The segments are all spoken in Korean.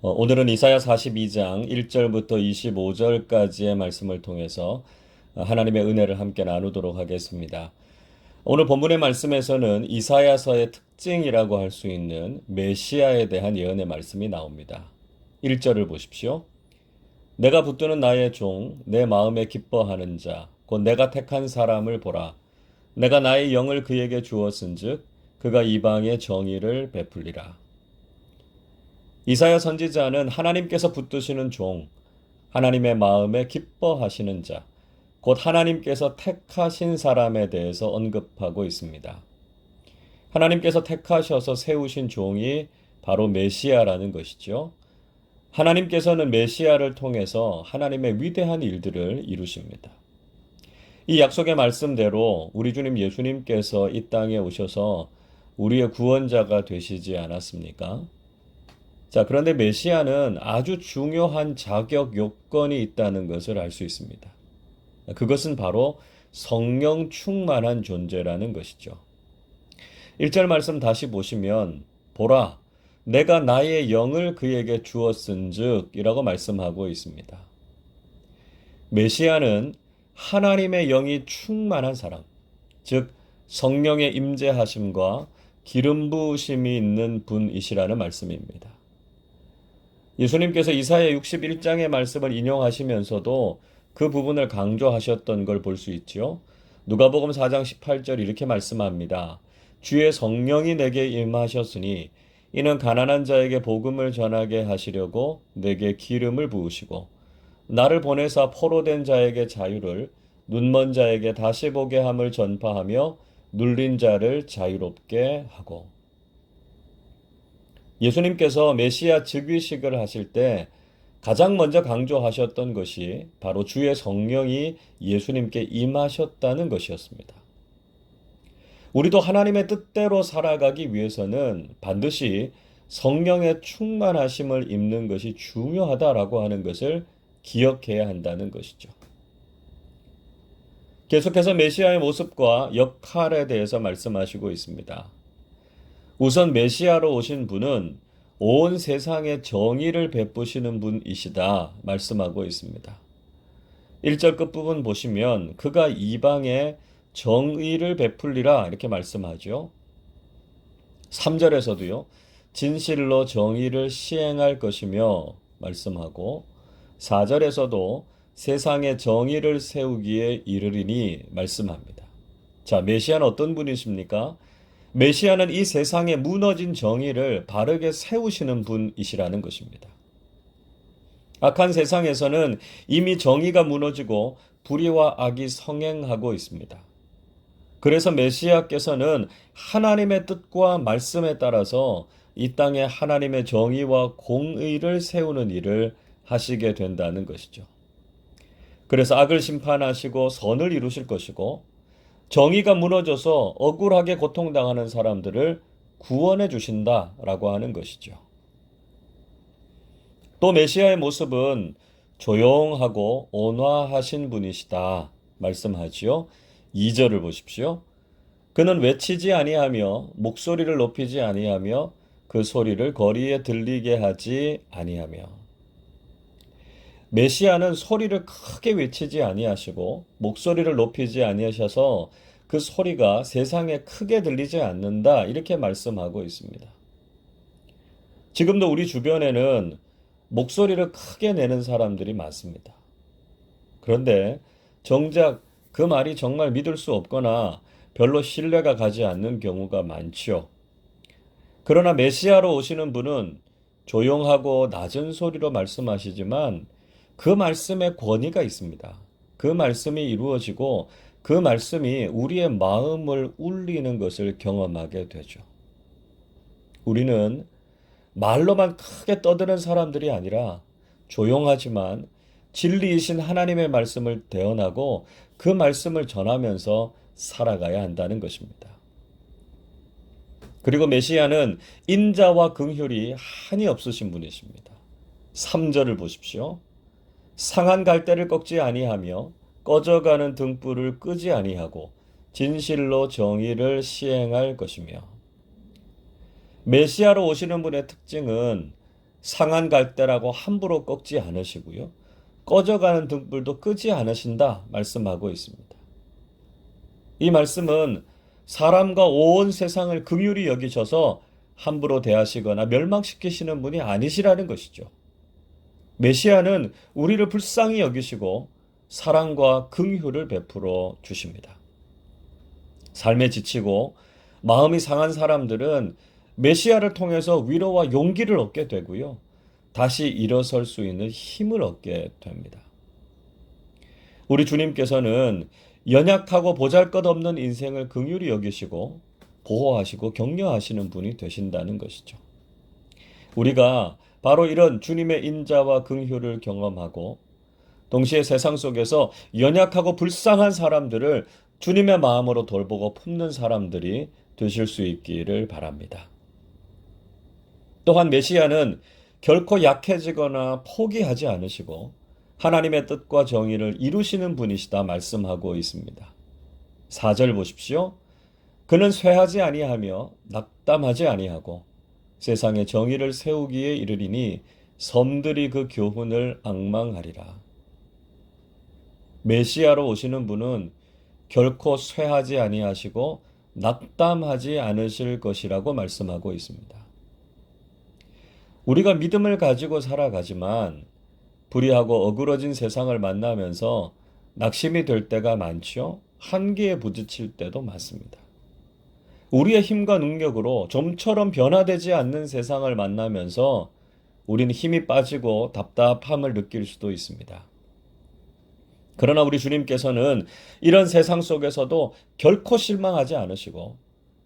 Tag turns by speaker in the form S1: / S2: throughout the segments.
S1: 오늘은 이사야 42장 1절부터 25절까지의 말씀을 통해서 하나님의 은혜를 함께 나누도록 하겠습니다. 오늘 본문의 말씀에서는 이사야서의 특징이라고 할 수 있는 메시아에 대한 예언의 말씀이 나옵니다. 1절을 보십시오. 내가 붙드는 나의 종, 내 마음에 기뻐하는 자, 곧 내가 택한 사람을 보라. 내가 나의 영을 그에게 주었은즉 그가 이방의 정의를 베풀리라. 이사야 선지자는 하나님께서 붙드시는 종, 하나님의 마음에 기뻐하시는 자, 곧 하나님께서 택하신 사람에 대해서 언급하고 있습니다. 하나님께서 택하셔서 세우신 종이 바로 메시아라는 것이죠. 하나님께서는 메시아를 통해서 하나님의 위대한 일들을 이루십니다. 이 약속의 말씀대로 우리 주님 예수님께서 이 땅에 오셔서 우리의 구원자가 되시지 않았습니까? 자, 그런데 메시아는 아주 중요한 자격 요건이 있다는 것을 알 수 있습니다. 그것은 바로 성령 충만한 존재라는 것이죠. 1절 말씀 다시 보시면 보라, 내가 나의 영을 그에게 주었은즉 이라고 말씀하고 있습니다. 메시아는 하나님의 영이 충만한 사람, 즉 성령의 임재하심과 기름 부으심이 있는 분이시라는 말씀입니다. 예수님께서 이사야 61장의 말씀을 인용하시면서도 그 부분을 강조하셨던 걸 볼 수 있죠. 누가복음 4장 18절 이렇게 말씀합니다. 주의 성령이 내게 임하셨으니 이는 가난한 자에게 복음을 전하게 하시려고 내게 기름을 부으시고 나를 보내사 포로된 자에게 자유를 눈먼 자에게 다시 보게 함을 전파하며 눌린 자를 자유롭게 하고. 예수님께서 메시아 즉위식을 하실 때 가장 먼저 강조하셨던 것이 바로 주의 성령이 예수님께 임하셨다는 것이었습니다. 우리도 하나님의 뜻대로 살아가기 위해서는 반드시 성령의 충만하심을 입는 것이 중요하다라고 하는 것을 기억해야 한다는 것이죠. 계속해서 메시아의 모습과 역할에 대해서 말씀하시고 있습니다. 우선 메시아로 오신 분은 온 세상에 정의를 베푸시는 분이시다 말씀하고 있습니다. 1절 끝부분 보시면 그가 이방에 정의를 베풀리라 이렇게 말씀하죠. 3절에서도요. 진실로 정의를 시행할 것이며 말씀하고 4절에서도 세상에 정의를 세우기에 이르리니 말씀합니다. 자, 메시아는 어떤 분이십니까? 메시아는 이 세상에 무너진 정의를 바르게 세우시는 분이시라는 것입니다. 악한 세상에서는 이미 정의가 무너지고 불의와 악이 성행하고 있습니다. 그래서 메시아께서는 하나님의 뜻과 말씀에 따라서 이 땅에 하나님의 정의와 공의를 세우는 일을 하시게 된다는 것이죠. 그래서 악을 심판하시고 선을 이루실 것이고 정의가 무너져서 억울하게 고통당하는 사람들을 구원해 주신다라고 하는 것이죠. 또 메시아의 모습은 조용하고 온화하신 분이시다 말씀하지요. 2절을 보십시오. 그는 외치지 아니하며 목소리를 높이지 아니하며 그 소리를 거리에 들리게 하지 아니하며. 메시아는 소리를 크게 외치지 아니하시고 목소리를 높이지 아니하셔서 그 소리가 세상에 크게 들리지 않는다 이렇게 말씀하고 있습니다. 지금도 우리 주변에는 목소리를 크게 내는 사람들이 많습니다. 그런데 정작 그 말이 정말 믿을 수 없거나 별로 신뢰가 가지 않는 경우가 많죠. 그러나 메시아로 오시는 분은 조용하고 낮은 소리로 말씀하시지만 그 말씀에 권위가 있습니다. 그 말씀이 이루어지고 그 말씀이 우리의 마음을 울리는 것을 경험하게 되죠. 우리는 말로만 크게 떠드는 사람들이 아니라 조용하지만 진리이신 하나님의 말씀을 대언하고 그 말씀을 전하면서 살아가야 한다는 것입니다. 그리고 메시아는 인자와 긍휼이 한이 없으신 분이십니다. 3절을 보십시오. 상한 갈대를 꺾지 아니하며 꺼져가는 등불을 끄지 아니하고 진실로 정의를 시행할 것이며. 메시아로 오시는 분의 특징은 상한 갈대라고 함부로 꺾지 않으시고요. 꺼져가는 등불도 끄지 않으신다 말씀하고 있습니다. 이 말씀은 사람과 온 세상을 긍휼히 여기셔서 함부로 대하시거나 멸망시키시는 분이 아니시라는 것이죠. 메시아는 우리를 불쌍히 여기시고 사랑과 긍휼을 베풀어 주십니다. 삶에 지치고 마음이 상한 사람들은 메시아를 통해서 위로와 용기를 얻게 되고요. 다시 일어설 수 있는 힘을 얻게 됩니다. 우리 주님께서는 연약하고 보잘것없는 인생을 긍휼히 여기시고 보호하시고 격려하시는 분이 되신다는 것이죠. 우리가 바로 이런 주님의 인자와 긍휼을 경험하고 동시에 세상 속에서 연약하고 불쌍한 사람들을 주님의 마음으로 돌보고 품는 사람들이 되실 수 있기를 바랍니다. 또한 메시아는 결코 약해지거나 포기하지 않으시고 하나님의 뜻과 정의를 이루시는 분이시다 말씀하고 있습니다. 4절 보십시오. 그는 쇠하지 아니하며 낙담하지 아니하고 세상에 정의를 세우기에 이르리니 섬들이 그 교훈을 앙망하리라. 메시아로 오시는 분은 결코 쇠하지 아니하시고 낙담하지 않으실 것이라고 말씀하고 있습니다. 우리가 믿음을 가지고 살아가지만 불의하고 어그러진 세상을 만나면서 낙심이 될 때가 많죠. 한계에 부딪힐 때도 많습니다. 우리의 힘과 능력으로 좀처럼 변화되지 않는 세상을 만나면서 우리는 힘이 빠지고 답답함을 느낄 수도 있습니다. 그러나 우리 주님께서는 이런 세상 속에서도 결코 실망하지 않으시고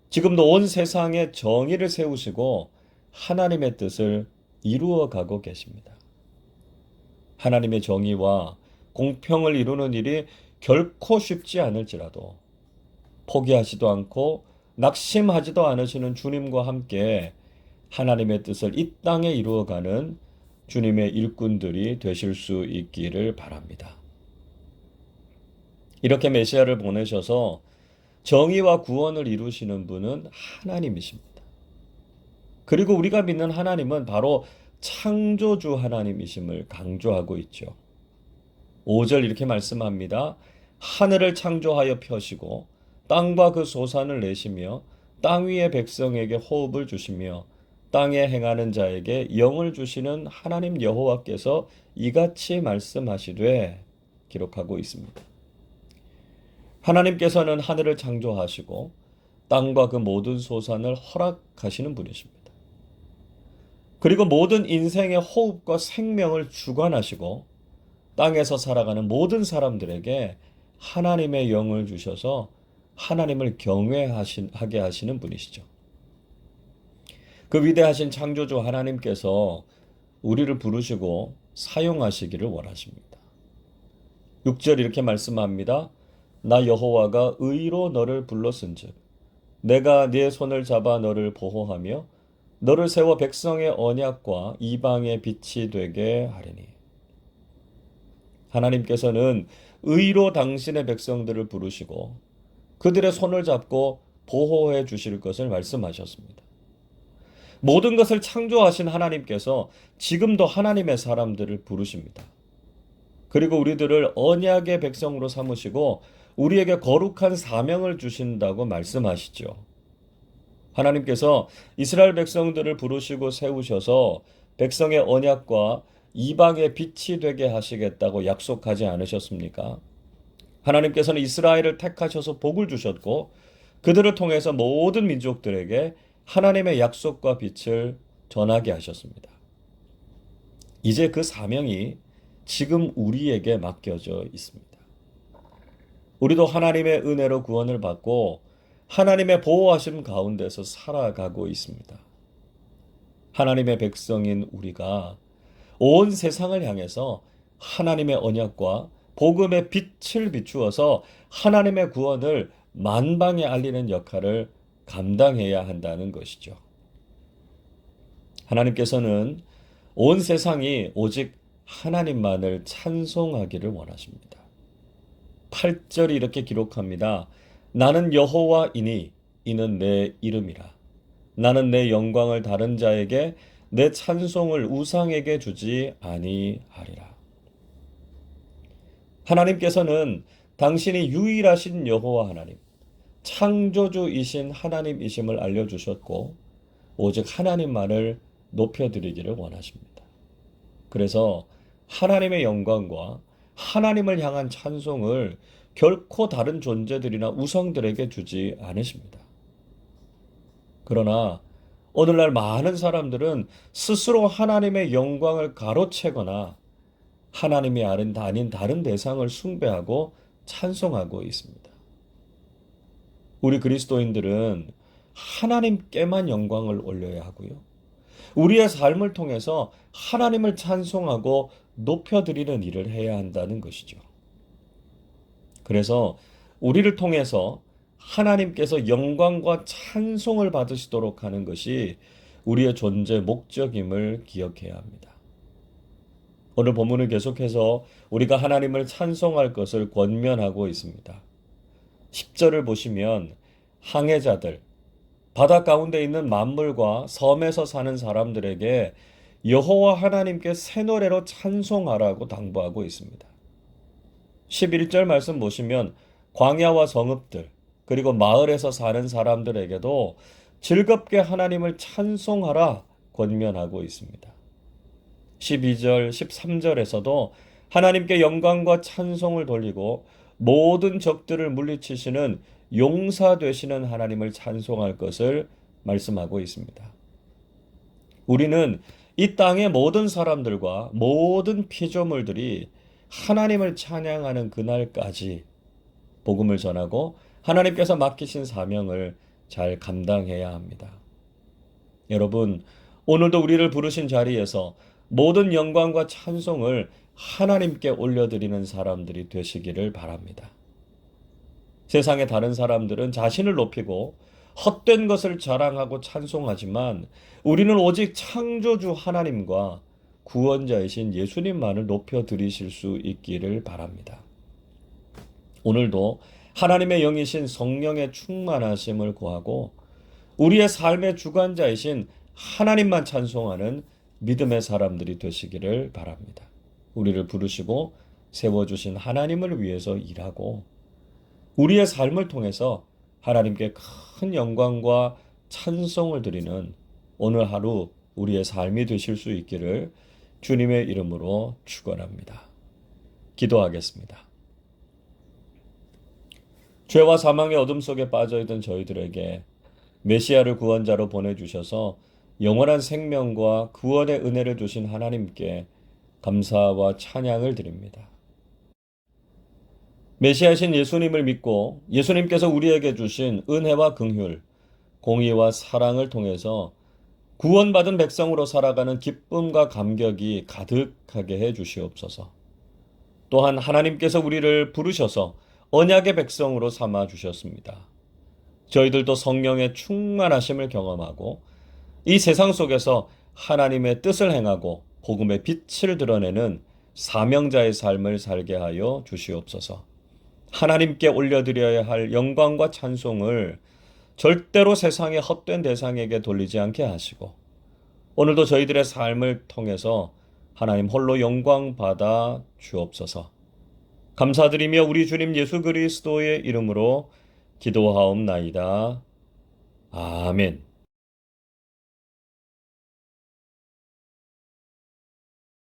S1: 지금도 온 세상에 정의를 세우시고 하나님의 뜻을 이루어 가고 계십니다. 하나님의 정의와 공평을 이루는 일이 결코 쉽지 않을지라도 포기하지도 않고 낙심하지도 않으시는 주님과 함께 하나님의 뜻을 이 땅에 이루어가는 주님의 일꾼들이 되실 수 있기를 바랍니다. 이렇게 메시아를 보내셔서 정의와 구원을 이루시는 분은 하나님이십니다. 그리고 우리가 믿는 하나님은 바로 창조주 하나님이심을 강조하고 있죠. 5절 이렇게 말씀합니다. 하늘을 창조하여 펴시고 땅과 그 소산을 내시며 땅 위의 백성에게 호흡을 주시며 땅에 행하는 자에게 영을 주시는 하나님 여호와께서 이같이 말씀하시되 기록하고 있습니다. 하나님께서는 하늘을 창조하시고 땅과 그 모든 소산을 허락하시는 분이십니다. 그리고 모든 인생의 호흡과 생명을 주관하시고 땅에서 살아가는 모든 사람들에게 하나님의 영을 주셔서 하나님을 경외하게 하시는 분이시죠. 그 위대하신 창조주 하나님께서 우리를 부르시고 사용하시기를 원하십니다. 6절 이렇게 말씀합니다. 나 여호와가 의로 너를 불렀은즉 내가 네 손을 잡아 너를 보호하며 너를 세워 백성의 언약과 이방의 빛이 되게 하리니. 하나님께서는 의로 당신의 백성들을 부르시고 그들의 손을 잡고 보호해 주실 것을 말씀하셨습니다. 모든 것을 창조하신 하나님께서 지금도 하나님의 사람들을 부르십니다. 그리고 우리들을 언약의 백성으로 삼으시고 우리에게 거룩한 사명을 주신다고 말씀하시죠. 하나님께서 이스라엘 백성들을 부르시고 세우셔서 백성의 언약과 이방의 빛이 되게 하시겠다고 약속하지 않으셨습니까? 하나님께서는 이스라엘을 택하셔서 복을 주셨고 그들을 통해서 모든 민족들에게 하나님의 약속과 빛을 전하게 하셨습니다. 이제 그 사명이 지금 우리에게 맡겨져 있습니다. 우리도 하나님의 은혜로 구원을 받고 하나님의 보호하심 가운데서 살아가고 있습니다. 하나님의 백성인 우리가 온 세상을 향해서 하나님의 언약과 복음의 빛을 비추어서 하나님의 구원을 만방에 알리는 역할을 감당해야 한다는 것이죠. 하나님께서는 온 세상이 오직 하나님만을 찬송하기를 원하십니다. 8절이 이렇게 기록합니다. 나는 여호와이니 이는 내 이름이라. 나는 내 영광을 다른 자에게 내 찬송을 우상에게 주지 아니하리라. 하나님께서는 당신이 유일하신 여호와 하나님, 창조주이신 하나님이심을 알려주셨고 오직 하나님만을 높여드리기를 원하십니다. 그래서 하나님의 영광과 하나님을 향한 찬송을 결코 다른 존재들이나 우상들에게 주지 않으십니다. 그러나 오늘날 많은 사람들은 스스로 하나님의 영광을 가로채거나 하나님이 아닌 다른 대상을 숭배하고 찬송하고 있습니다. 우리 그리스도인들은 하나님께만 영광을 올려야 하고요. 우리의 삶을 통해서 하나님을 찬송하고 높여드리는 일을 해야 한다는 것이죠. 그래서 우리를 통해서 하나님께서 영광과 찬송을 받으시도록 하는 것이 우리의 존재 목적임을 기억해야 합니다. 오늘 본문은 계속해서 우리가 하나님을 찬송할 것을 권면하고 있습니다. 10절을 보시면 항해자들, 바다 가운데 있는 만물과 섬에서 사는 사람들에게 여호와 하나님께 새 노래로 찬송하라고 당부하고 있습니다. 11절 말씀 보시면 광야와 성읍들, 그리고 마을에서 사는 사람들에게도 즐겁게 하나님을 찬송하라 권면하고 있습니다. 12절, 13절에서도 하나님께 영광과 찬송을 돌리고 모든 적들을 물리치시는 용사 되시는 하나님을 찬송할 것을 말씀하고 있습니다. 우리는 이 땅의 모든 사람들과 모든 피조물들이 하나님을 찬양하는 그날까지 복음을 전하고 하나님께서 맡기신 사명을 잘 감당해야 합니다. 여러분, 오늘도 우리를 부르신 자리에서 모든 영광과 찬송을 하나님께 올려드리는 사람들이 되시기를 바랍니다. 세상의 다른 사람들은 자신을 높이고 헛된 것을 자랑하고 찬송하지만 우리는 오직 창조주 하나님과 구원자이신 예수님만을 높여드리실 수 있기를 바랍니다. 오늘도 하나님의 영이신 성령의 충만하심을 구하고 우리의 삶의 주관자이신 하나님만 찬송하는 믿음의 사람들이 되시기를 바랍니다. 우리를 부르시고 세워주신 하나님을 위해서 일하고 우리의 삶을 통해서 하나님께 큰 영광과 찬송을 드리는 오늘 하루 우리의 삶이 되실 수 있기를 주님의 이름으로 축원합니다. 기도하겠습니다. 죄와 사망의 어둠 속에 빠져있던 저희들에게 메시아를 구원자로 보내주셔서 영원한 생명과 구원의 은혜를 주신 하나님께 감사와 찬양을 드립니다. 메시아신 예수님을 믿고 예수님께서 우리에게 주신 은혜와 긍휼, 공의와 사랑을 통해서 구원받은 백성으로 살아가는 기쁨과 감격이 가득하게 해 주시옵소서. 또한 하나님께서 우리를 부르셔서 언약의 백성으로 삼아 주셨습니다. 저희들도 성령의 충만하심을 경험하고 이 세상 속에서 하나님의 뜻을 행하고 복음의 빛을 드러내는 사명자의 삶을 살게 하여 주시옵소서. 하나님께 올려드려야 할 영광과 찬송을 절대로 세상의 헛된 대상에게 돌리지 않게 하시고 오늘도 저희들의 삶을 통해서 하나님 홀로 영광 받아 주옵소서. 감사드리며 우리 주님 예수 그리스도의 이름으로 기도하옵나이다. 아멘.